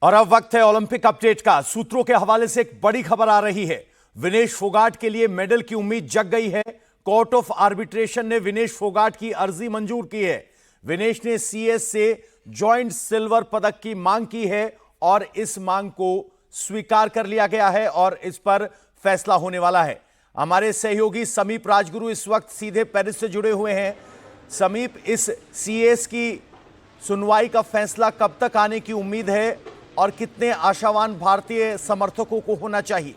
और अब वक्त है ओलंपिक अपडेट का। सूत्रों के हवाले से एक बड़ी खबर आ रही है। विनेश फोगाट के लिए मेडल की उम्मीद जग गई है। कोर्ट ऑफ आर्बिट्रेशन ने विनेश फोगाट की अर्जी मंजूर की है। विनेश ने सीएस से जॉइंट सिल्वर पदक की मांग की है और इस मांग को स्वीकार कर लिया गया है और इस पर फैसला होने वाला है। हमारे सहयोगी समीप राजगुरु इस वक्त सीधे पेरिस से जुड़े हुए हैं। समीप, इस सीएस की सुनवाई का फैसला कब तक आने की उम्मीद है और कितने आशावान भारतीय समर्थकों को होना चाहिए?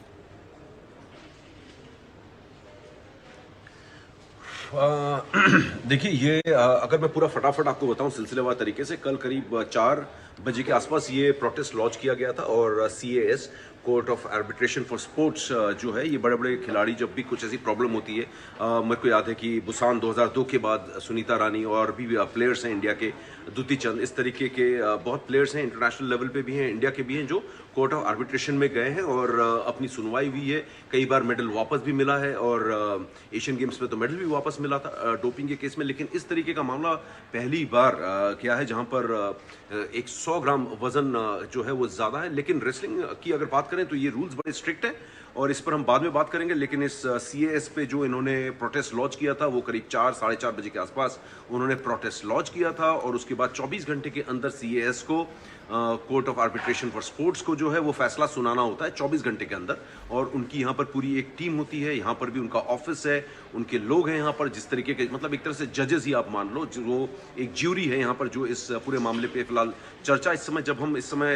देखिए, ये अगर मैं पूरा फटाफट आपको बताऊं सिलसिलेवार तरीके से, कल करीब 4 बजे के आसपास ये प्रोटेस्ट लॉन्च किया गया था और CAS court of arbitration for sports जो है, ये बड़े बड़े खिलाड़ी जब भी कुछ ऐसी प्रॉब्लम होती है, मेरे को याद है कि बुसान 2002 के बाद सुनीता रानी और भी प्लेयर्स हैं इंडिया के, दुती चंद, इस तरीके के बहुत प्लेयर्स हैं, इंटरनेशनल लेवल पे भी हैं, इंडिया के भी हैं, जो कोर्ट ऑफ आर्बिट्रेशन में गए हैं और अपनी सुनवाई हुई है। कई बार मेडल वापस भी मिला है और एशियन गेम्स में तो मेडल भी वापस मिला था डोपिंग के केस में। लेकिन इस तरीके का मामला पहली बार क्या है, जहां पर 100 ग्राम वजन जो है वो ज्यादा है। लेकिन रेसलिंग की अगर बात करें तो ये रूल्स बड़े स्ट्रिक्ट है और इस पर हम बाद में बात करेंगे। लेकिन इस सीएएस पे जो इन्होंने प्रोटेस्ट लॉन्च किया था, वो करीब 4 साढ़े 4 बजे के आसपास उन्होंने प्रोटेस्ट लॉन्च किया था और उसके बाद 24 घंटे के अंदर सीएएस को court of arbitration for sports को जो है वो फैसला सुनाना होता है 24 घंटे के अंदर। और उनकी यहाँ पर पूरी एक टीम होती है, यहाँ पर भी उनका ऑफिस है, उनके लोग हैं यहाँ पर, जिस तरीके के, मतलब एक तरह से जजेस ही आप मान लो, जो एक ज्यूरी है यहाँ पर जो इस पूरे मामले पे फिलहाल चर्चा इस समय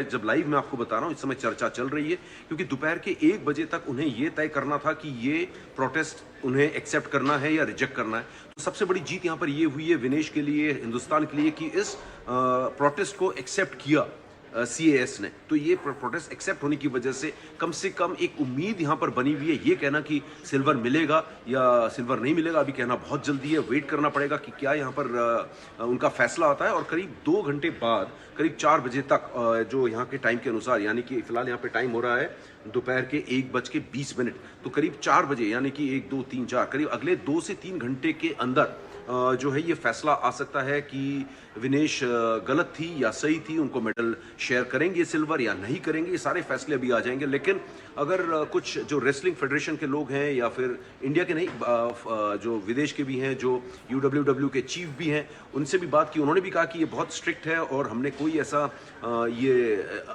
जब लाइव में आपको बता रहा हूँ, इस समय चर्चा चल रही है, क्योंकि दोपहर के 1 बजे तक उन्हें ये तय करना था कि ये प्रोटेस्ट उन्हें एक्सेप्ट करना है या रिजेक्ट करना है। तो सबसे बड़ी जीत यहाँ पर ये हुई है विनेश के लिए, हिंदुस्तान के लिए, कि इस प्रोटेस्ट को एक्सेप्ट किया सीएएस ने। तो ये प्रोटेस्ट एक्सेप्ट होने की वजह से कम एक उम्मीद यहाँ पर बनी हुई है। ये कहना कि सिल्वर मिलेगा या सिल्वर नहीं मिलेगा, अभी कहना बहुत जल्दी है, वेट करना पड़ेगा कि क्या यहाँ पर उनका फैसला आता है। और करीब 2 घंटे बाद, करीब 4 बजे तक, जो यहाँ के टाइम के अनुसार, यानी कि फिलहाल यहाँ पे टाइम हो रहा है दोपहर के 1:20, तो करीब 4 बजे, यानी कि 1 2 3 4, करीब अगले 2 से 3 घंटे के अंदर जो है ये फैसला आ सकता है कि विनेश गलत थी या सही थी, उनको मेडल शेयर करेंगे सिल्वर या नहीं करेंगे। ये सारे फैसले अभी आ जाएंगे। लेकिन अगर कुछ जो रेसलिंग फेडरेशन के लोग हैं या फिर इंडिया के नहीं, जो विदेश के भी हैं, जो यूडब्ल्यूडब्ल्यू के चीफ भी हैं, उनसे भी बात की, उन्होंने भी कहा कि ये बहुत स्ट्रिक्ट है और हमने कोई ऐसा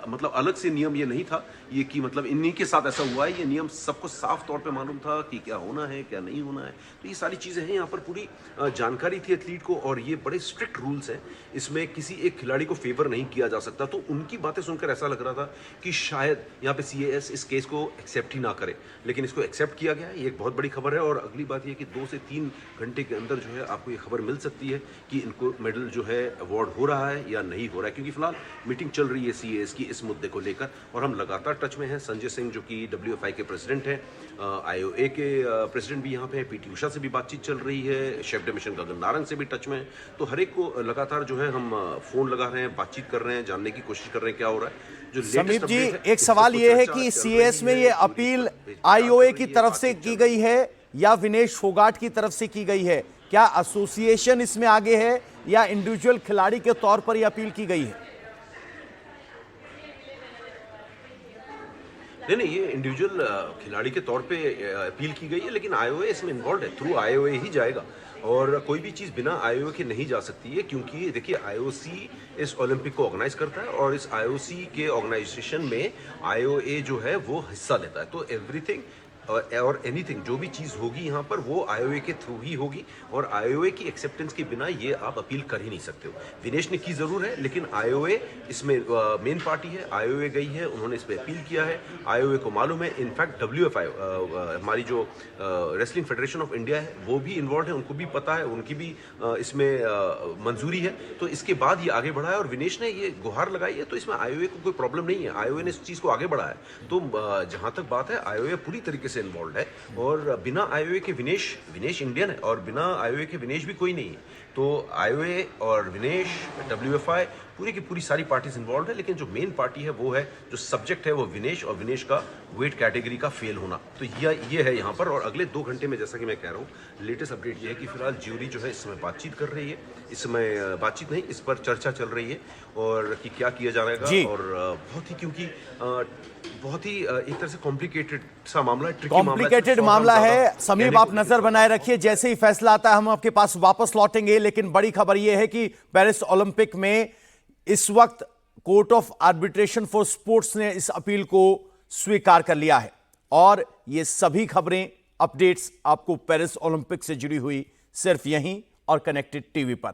मतलब अलग से नियम ये नहीं था, ये कि मतलब इन्हीं के साथ ऐसा हुआ है। ये नियम सबको साफ तौर पे मालूम था कि क्या होना है क्या नहीं होना है। तो ये सारी चीज़ें हैं, यहाँ पर पूरी जानकारी थी एथलीट को और ये बड़े स्ट्रिक्ट रूल्स हैं। इसमें किसी एक खिलाड़ी को फेवर नहीं किया जा सकता। तो उनकी बातें सुनकर ऐसा लग रहा था कि शायद यहाँ पे सीएएस इस केस को एक्सेप्ट ही ना करे, लेकिन इसको एक्सेप्ट किया गया है। ये एक बहुत बड़ी खबर है और अगली बात ये कि 2 से 3 घंटे के अंदर जो है आपको ये खबर मिल सकती है कि इनको मेडल जो है अवार्ड हो रहा है या नहीं हो रहा है, क्योंकि फिलहाल मीटिंग चल रही है सीएएस की इस मुद्दे को लेकर और हम लगातार टच में हैं। संजय सिंह जो कि डब्ल्यूएफआई के प्रेसिडेंट हैं, आईओए के प्रेसिडेंट भी यहाँ पे हैं, पीटी उषा से भी बातचीत चल रही है, chef day mission Gagan Narang से भी टच में है। तो हर एक को लगातार जो है हम फोन लगा रहे हैं, बातचीत कर रहे हैं, जानने की कोशिश कर रहे हैं क्या हो रहा है। जो समीप जी, एक सवाल यह है कि सीएस में ये अपील आईओए की तरफ से की गई है या विनेश फोगाट की तरफ से की गई है? क्या एसोसिएशन इसमें आगे है या इंडिविजुअल खिलाड़ी के तौर पर यह अपील की गई है? नहीं, ये इंडिविजुअल खिलाड़ी के तौर पे अपील की गई है, लेकिन आईओए इसमें इन्वॉल्व है, थ्रू आईओए ही जाएगा और कोई भी चीज़ बिना आईओए के नहीं जा सकती है, क्योंकि देखिए आईओसी इस ओलंपिक को ऑर्गेनाइज करता है और इस आईओसी के ऑर्गेनाइजेशन में आईओए जो है वो हिस्सा लेता है। तो एवरीथिंग और एनीथिंग जो भी चीज़ होगी यहाँ पर वो आईओए के थ्रू ही होगी और आईओए की एक्सेप्टेंस के बिना ये आप अपील कर ही नहीं सकते हो। विनेश ने की ज़रूर है, लेकिन आईओए इसमें मेन पार्टी है, आईओए गई है, उन्होंने इस पर अपील किया है, आईओए को मालूम है। इनफैक्ट डब्ल्यूएफआई हमारी जो रेसलिंग फेडरेशन ऑफ इंडिया है वो भी इन्वॉल्व है, उनको भी पता है, उनकी भी इसमें मंजूरी है। तो इसके बाद ये आगे बढ़ा है और विनेश ने ये गुहार लगाई है, तो इसमें आईओए को कोई प्रॉब्लम नहीं है। आईओए ने इस चीज़ को आगे बढ़ाया है। तो जहाँ तक बात है, आईओए पूरी तरीके से इन्वॉल्व है और बिना आईओए के विनेश इंडियन है और बिना आईओए के विनेश भी कोई नहीं है। तो आईओए और विनेश, डब्ल्यूएफआई पूरी की पूरी सारी पार्टीज इन्वॉल्व है, लेकिन जो मेन पार्टी है वो है, जो सब्जेक्ट है वो विनेश, और विनेश का वेट कैटेगरी का फेल होना। तो ये है यहाँ पर। और अगले 2 घंटे में, जैसा कि मैं कह रहा हूँ, लेटेस्ट अपडेट ये है कि फिलहाल ज्यूरी जो है इस समय बातचीत कर रही है। इस समय बातचीत नहीं, इस पर चर्चा चल रही है और कि क्या किया जाएगा। और बहुत ही, क्योंकि बहुत ही एक तरह से कॉम्प्लिकेटेड सा मामला है, ट्रिकी कॉम्प्लिकेटेड मामला है। समीप, आप नजर बनाए रखिए, जैसे ही फैसला आता है हम आपके पास वापस लौटेंगे। लेकिन बड़ी खबर यह है कि पेरिस ओलंपिक में इस वक्त court of arbitration for sports ने इस अपील को स्वीकार कर लिया है। और ये सभी खबरें, अपडेट्स आपको पेरिस ओलंपिक से जुड़ी हुई सिर्फ यहीं और कनेक्टेड टीवी पर।